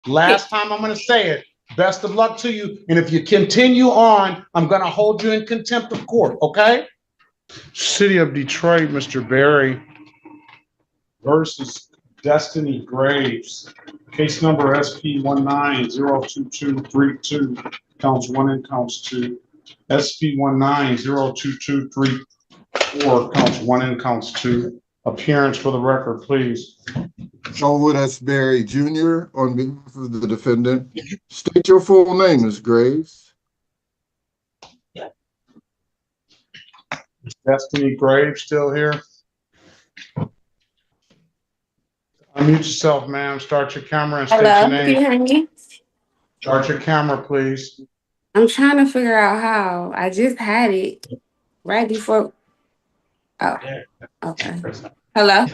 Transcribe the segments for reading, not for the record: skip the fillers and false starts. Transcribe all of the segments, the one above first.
Last time I'm going to say it. Best of luck to you. And if you continue on, I'm going to hold you in contempt of court, okay? City of Detroit, Mr. Berry versus Destiny Graves. Case number SP 1902232, counts 1 and counts 2. SP 1902234, counts 1 and counts 2. Appearance for the record, please. Elwood S. Berry Jr. on behalf of the defendant. State your full name, Ms. Graves. Is Destiny Graves still here? Unmute yourself, ma'am. Start your camera and state your name. Can you hear me? Start your camera, please. I'm trying to figure out how. I just had it right before. Oh, okay. Hello?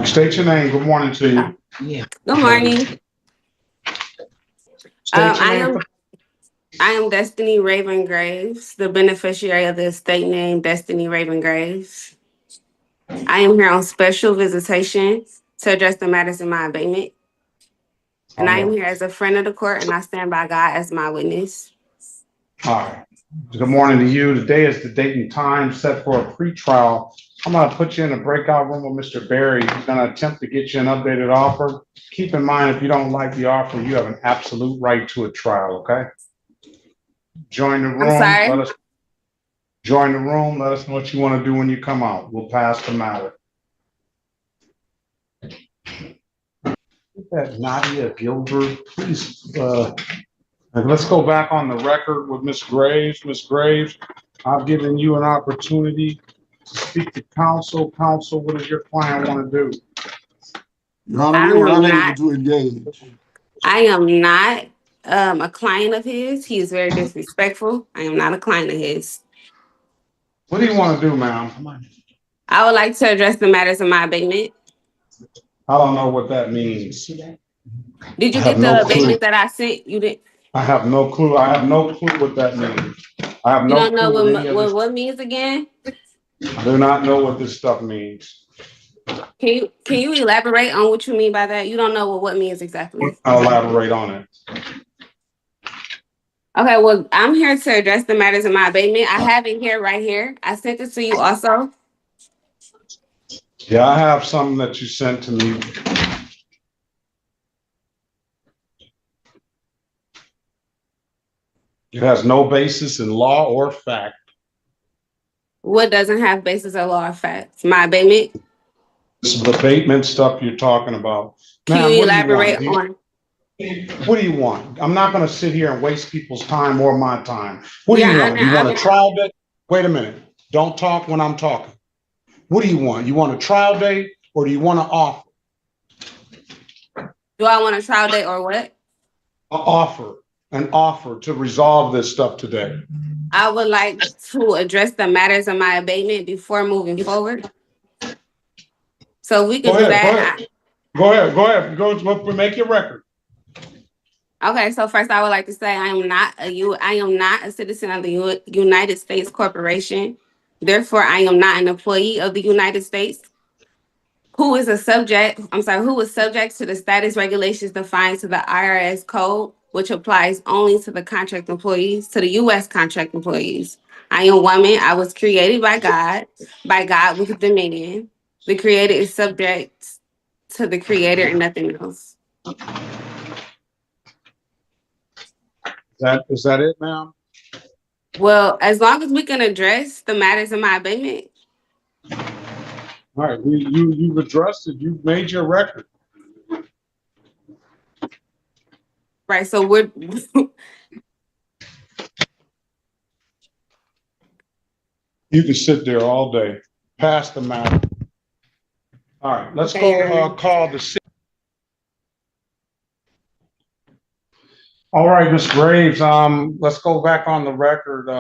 State your name. Good morning to you. Good morning. State your name. I am Destiny Raven Graves, the beneficiary of the estate name Destiny Raven Graves. I am here on special visitation to address the matters in my abatement. And I am here as a friend of the court, and I stand by God as my witness. All right. Good morning to you. Today is the date and time set for a pretrial. I'm going to put you in a breakout room with Mr. Berry. He's going to attempt to get you an updated offer. Keep in mind, if you don't like the offer, you have an absolute right to a trial, okay? Join the room. I'm sorry? Join the room. Let us know what you want to do when you come out. We'll pass the matter. That Nadia Gilbert, please. Let's go back on the record with Ms. Graves. Ms. Graves, I've given you an opportunity to speak to counsel. Counsel, what does your client want to do? Your Honor, we were unable to engage. I am not a client of his. He is very disrespectful. I am not a client of his. What do you want to do, ma'am? Come on. I would like to address the matters of my abatement. I don't know what that means. Did you get the abatement that I sent? You did. I have no clue. I have no clue what that means. I have You no don't know clue what means again? I do not know what this stuff means. Can you elaborate on what you mean by that? You don't know what means exactly. I'll elaborate on it. Okay, well, I'm here to address the matters of my abatement. I have it here, right here. I sent it to you also. Yeah, I have something that you sent to me. It has no basis in law or fact. What doesn't have basis of law or fact? My abatement? This is the abatement stuff you're talking about. Can you elaborate on? What do you want? I'm not going to sit here and waste people's time or my time. What do you want? You want a trial date? Wait a minute. Don't talk when I'm talking. What do you want? You want a trial date or do you want an offer? Do I want a trial date or what? An offer to resolve this stuff today. I would like to address the matters of my abatement before moving forward. So we can do that. Go ahead. Go make your record. Okay, so first I would like to say I am not a citizen of the United States Corporation. Therefore, I am not an employee of the United States. Who is subject to the status regulations defined to the IRS code, which applies only to the contract employees, to the U.S. contract employees. I am a woman. I was created by God with dominion. The creator is subject to the creator and nothing else. Is that it, ma'am? Well, as long as we can address the matters of my abatement. All right, you've addressed it. You've made your record. Right, so we're You can sit there all day. Pass the matter. All right, let's go call the city. All right, Ms. Graves, let's go back on the record.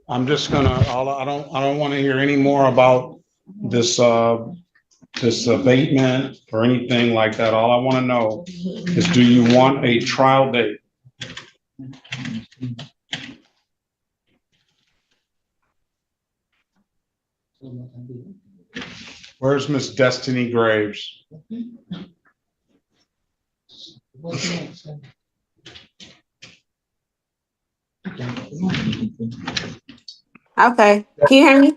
I'm just gonna, I don't want to hear any more about this abatement or anything like that. All I want to know is, do you want a trial date? Where's Miss Destiny Graves? Okay, can you hear me?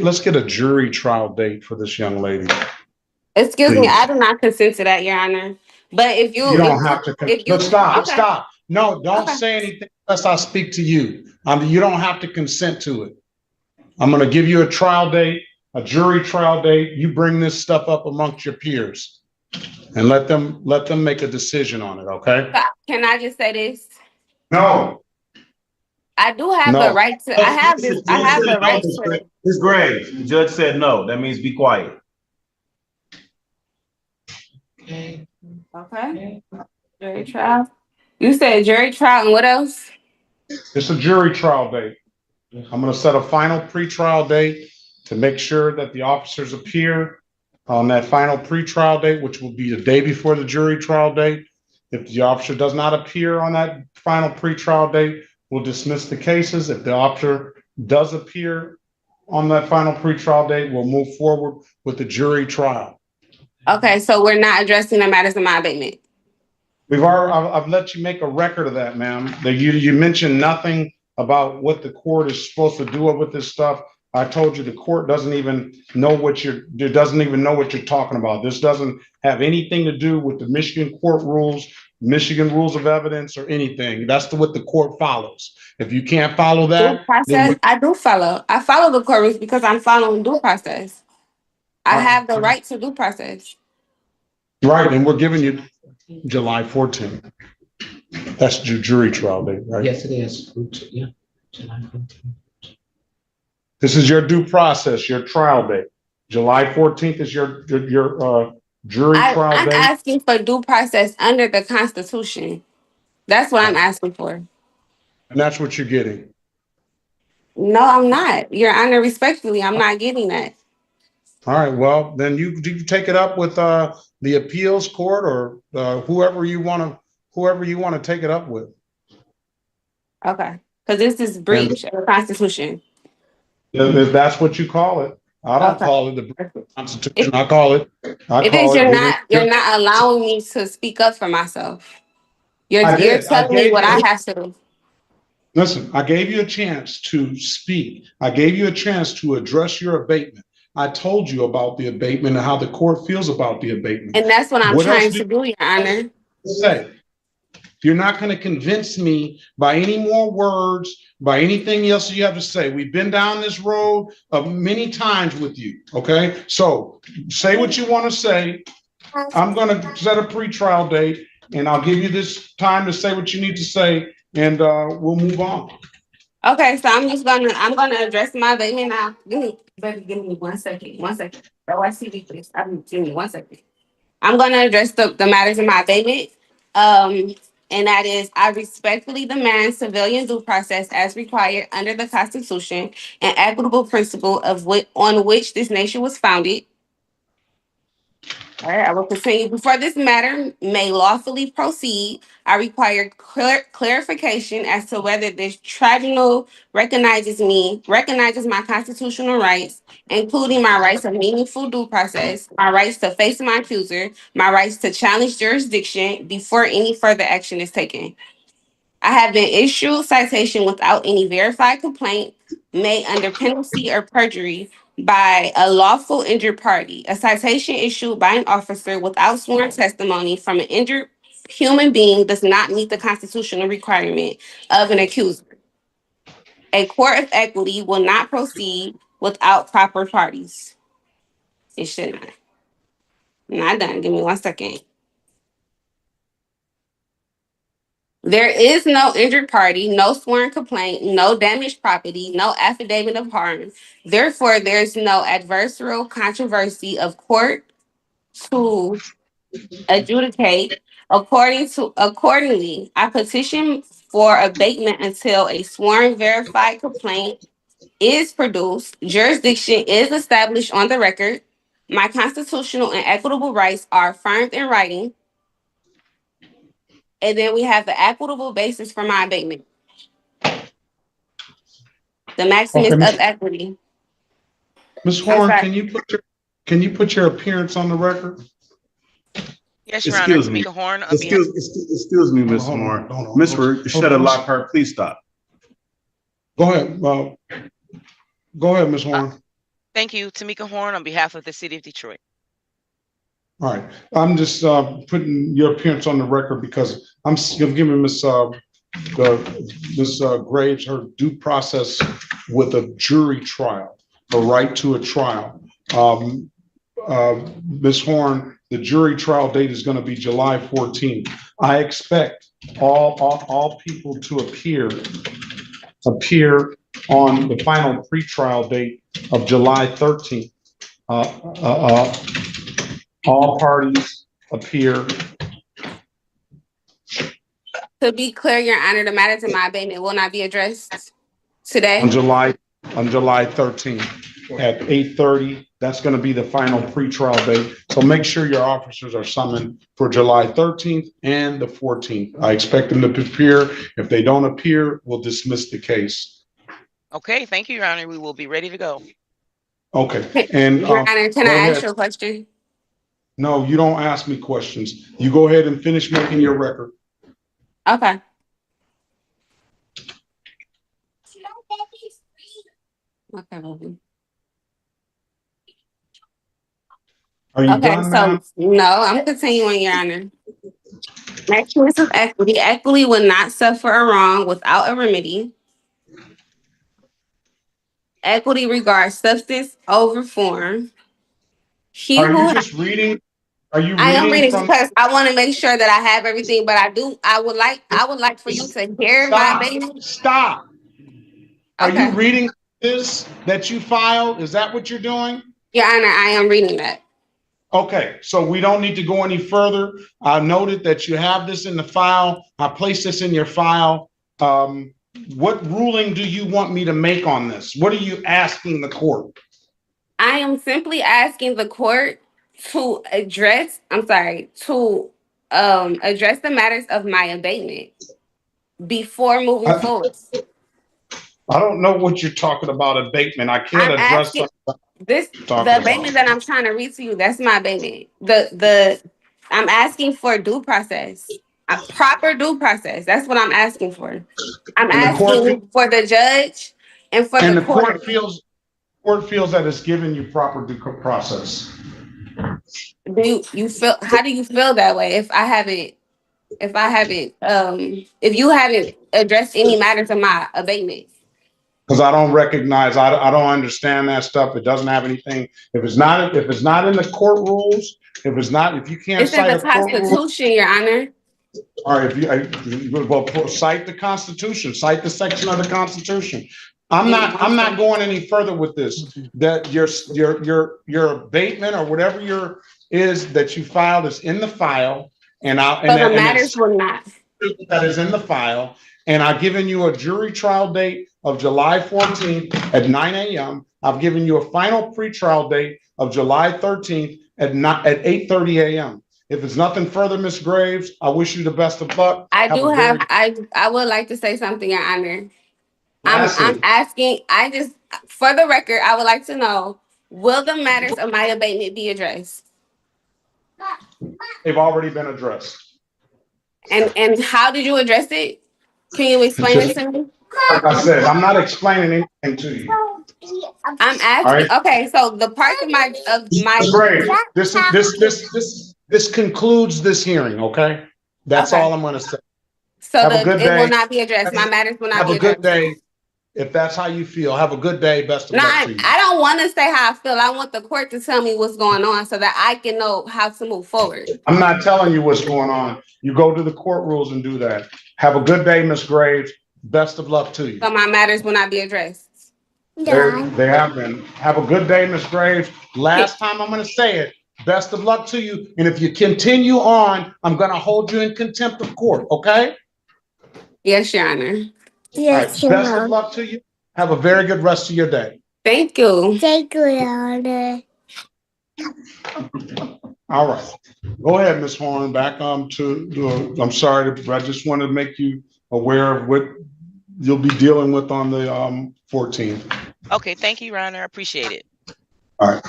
Let's get a jury trial date for this young lady. Excuse me, Please. I do not consent to that, Your Honor. But if you, You don't have to, if you, let's stop, okay, stop. No, don't okay. say anything unless I speak to you. You don't have to consent to it. I'm gonna give you a trial date, a jury trial date. You bring this stuff up amongst your peers and let them make a decision on it, okay? Can I just say this? No, I do have the no. right to, I have this, I have the right to. Ms. Graves, the judge said no. That means be quiet. Okay. Jury trial. You said jury trial and what else? It's a jury trial date. I'm gonna set a final pretrial date to make sure that the officers appear on that final pretrial date, which will be the day before the jury trial date. If the officer does not appear on that final pretrial date, we'll dismiss the cases. If the officer does appear on that final pretrial date, we'll move forward with the jury trial. Okay, so we're not addressing the matters of my abatement. I've let you make a record of that, ma'am. That you mentioned nothing about what the court is supposed to do with this stuff. I told you the court doesn't even know what you're talking about. This doesn't have anything to do with the Michigan court rules, Michigan rules of evidence, or anything. That's what the court follows. If you can't follow Due that, process, I do follow. I follow the court rules because I'm following due process. I have the right to due process. right, and we're giving you July 14th. That's your jury trial date, right? Yes, it is. Yeah. July 14th. This is your due process, your trial date. July 14th is your jury trial I'm date. asking for due process under the Constitution. That's what I'm asking for. And that's what you're getting. No, I'm not. Your Honor, respectfully, I'm not getting that. All right, well, then you take it up with the appeals court or whoever you want to take it up with. Okay. Because this is breach of the Constitution. If that's what you call it. I don't Okay. call it the breach of the Constitution. I call it. You're not allowing me to speak up for myself. You're did. telling me what I have to do. Listen, I gave you a chance to speak. I gave you a chance to address your abatement. I told you about the abatement and how the court feels about the abatement. And that's what I'm What trying else to do, Your Honor. Say, you're not going to convince me by any more words, by anything else you have to say. We've been down this road many times with you. Okay, so say what you want to say. I'm going to set a pretrial date, and I'll give you this time to say what you need to say, and we'll move on. Okay, so I'm gonna address my abatement now. Give me 1 second. 1 second. OICD, please. Give me 1 second. I'm gonna address the matters in my abatement. And that is, I respectfully demand civilian due process as required under the Constitution and equitable principle on which this nation was founded. All right, I will continue. Before this matter may lawfully proceed, I require clarification as to whether this tribunal recognizes my constitutional rights, including my rights of meaningful due process, my rights to face my accuser, my rights to challenge jurisdiction before any further action is taken. I have been issued citation without any verified complaint made under penalty or perjury by a lawful injured party. A citation issued by an officer without sworn testimony from an injured human being does not meet the constitutional requirement of an accuser. A court of equity will not proceed without proper parties. It should not. I'm not done. Give me 1 second. There is no injured party, no sworn complaint, no damaged property, no affidavit of harm. Therefore, there's no adversarial controversy of court to adjudicate. Accordingly, I petition for abatement until a sworn verified complaint is produced, jurisdiction is established on the record, my constitutional and equitable rights are affirmed in writing, and then we have the equitable basis for my abatement. The maximus of equity. Ms. Horn, can can you put your appearance on the record? Yes, Your Honor. Excuse me. Tamika Horn on behalf. Excuse me, Ms. Hold on, Moore. hold on. Ms. Shutter Lockhart, please stop. Go ahead. Go ahead, Ms. Horn. Thank you, Tamika Horn on behalf of the City of Detroit. All right. I'm just putting your appearance on the record because I'm giving Ms. Graves her due process with a jury trial, a right to a trial. Ms. Horn, the jury trial date is going to be July 14th. I expect all people to appear on the final pretrial date of July 13th. All parties appear. To be clear, Your Honor, the matters in my abatement will not be addressed today. On July 13th at 8:30. That's going to be the final pretrial date. So make sure your officers are summoned for July 13th and the 14th. I expect them to appear. If they don't appear, we'll dismiss the case. Okay, thank you, Your Honor. We will be ready to go. Okay. And Your Honor, can go I ahead. ask you a question? No, you don't ask me questions. You go ahead and finish making your record. Okay. Okay, baby. Are you Okay, done, so ma'am? no, I'm continuing, Your Honor. Next case of equity. Equity will not suffer a wrong without a remedy. Equity regards substance over form. He Are who you just reading? Are you I am reading reading from? because I want to make sure that I have everything, but I would like for you to hear my abatement. Stop. Are you Okay. reading this that you filed? Is that what you're doing? Your Honor, I am reading that. Okay, so we don't need to go any further. I noted that you have this in the file. I placed this in your file. What ruling do you want me to make on this? What are you asking the court? I am simply asking the court to address the matters of my abatement before moving forward. I don't know what you're talking about abatement. I can't I'm address asking the the abatement that I'm trying to read to you. That's my abatement. I'm asking for due process, a proper due process. That's what I'm asking for. I'm And the court asking for the judge and for and the the court. court feels that it's given you proper due process. Do you feel? How do you feel that way? If you haven't addressed any matters of my abatement. Because I don't recognize, I don't understand that stuff. It doesn't have anything. If it's not in the court rules, if you can't It's in cite the a court rule, Constitution, Your Honor. all right, cite the Constitution, cite the section of the Constitution. I'm not going any further with this. That your abatement or whatever that you filed is in the file, and The matters will not. that is in the file, and I've given you a jury trial date of July 14th at 9 a.m. I've given you a final pretrial date of July 13th at 8:30 a.m. If it's nothing further, Ms. Graves, I wish you the best of luck. I would like to say something, Your Honor. I'm asking, for the record, I would like to know, will the matters of my abatement be addressed? They've already been addressed. And how did you address it? Can you explain it to me? Like I said, I'm not explaining anything to you. I'm asking. Okay, so the parts of my Ms. Graves, this concludes this hearing, okay? That's Okay. all I'm gonna say. So Have a good it will day. not be addressed. My matters will not Have be a good addressed. day. If that's how you feel, have a good day. Best of No, luck to you. I don't want to say how I feel. I want the court to tell me what's going on so that I can know how to move forward. I'm not telling you what's going on. You go to the court rules and do that. Have a good day, Ms. Graves. Best of luck to you. So my matters will not be addressed. They have been. Have a good day, Ms. Graves. Last time I'm going to say it. Best of luck to you. And if you continue on, I'm going to hold you in contempt of court, okay? Yes, Your Honor. Yes, all right. Best of luck to you. Have a very good rest of your day. Thank you. Thank you, Your Honor. All right. Go ahead, Ms. Horn. Back I'm sorry, but I just wanted to make you aware of what you'll be dealing with on the 14th. Okay, thank you, Your Honor. I appreciate it. All right.